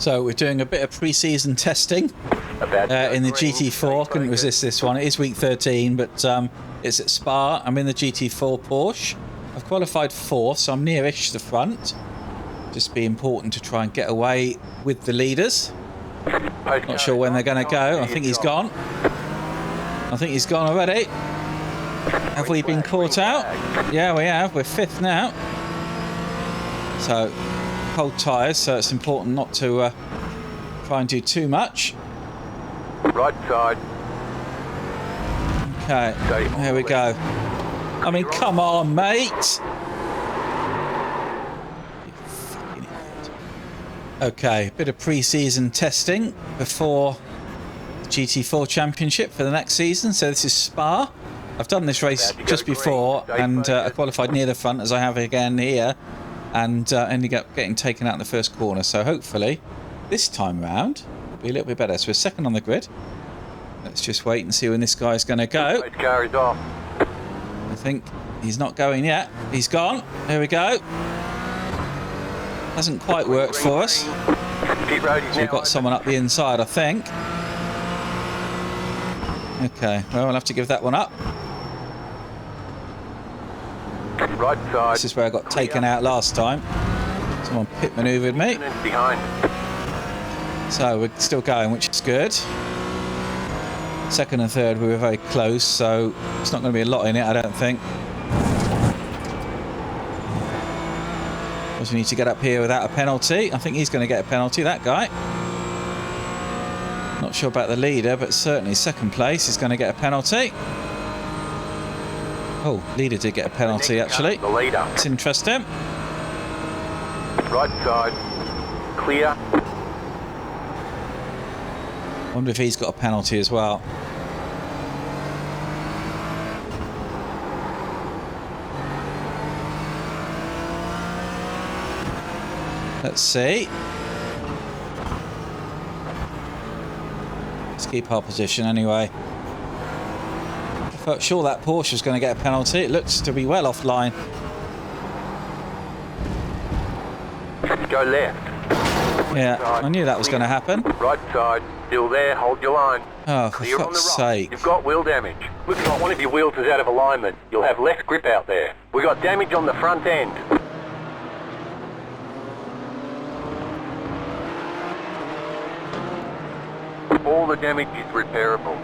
So we're doing a bit of pre-season testing in the GT4. Couldn't resist this one. It is week 13, but it's at Spa. I'm in the GT4 Porsche. I've qualified 4th, so I'm nearish the front. Just be important to try and get away with the leaders. Not sure when they're going to go. I think he's gone. I think he's gone already. Have we been caught out? Yeah, we have. We're 5th now. So, cold tyres, so it's important not to try and do too much. Right side. Okay, there we go. I mean, come on, mate. Okay, bit of pre-season testing before the GT4 Championship for the next season. So this is Spa. I've done this race just before and I qualified near the front, as I have again here, and ended up getting taken out in the first corner. So hopefully this time round it'll be a little bit better. So we're 2nd on the grid. Let's just wait and see when this guy's going to go. I think he's not going yet. He's gone. There we go. Hasn't quite worked for us. So we've got someone up the inside, I think. Okay, well, we'll have to give that one up. Right side. This is where I got taken out last time. Someone pit manoeuvred me. So we're still going, which is good. 2nd and 3rd, we were very close, so it's not going to be a lot in it, I don't think. Also need to get up here without a penalty. I think he's going to get a penalty, that guy. Not sure about the leader, but certainly 2nd place is going to get a penalty. Oh, leader did get a penalty, actually. The leader. It's interesting. Right side. Clear. Wonder if he's got a penalty as well. Let's see. Let's keep our position anyway. I felt sure that Porsche was going to get a penalty. It looks to be well offline. Go left. Yeah, I knew that was going to happen. Right side. Still there. Hold your line. Oh, for Clear on the fuck's right. sake. You've got wheel damage. Looks like one of your wheels is out of alignment. You'll have less grip out there. We got damage on the front end. All the damage is repairable.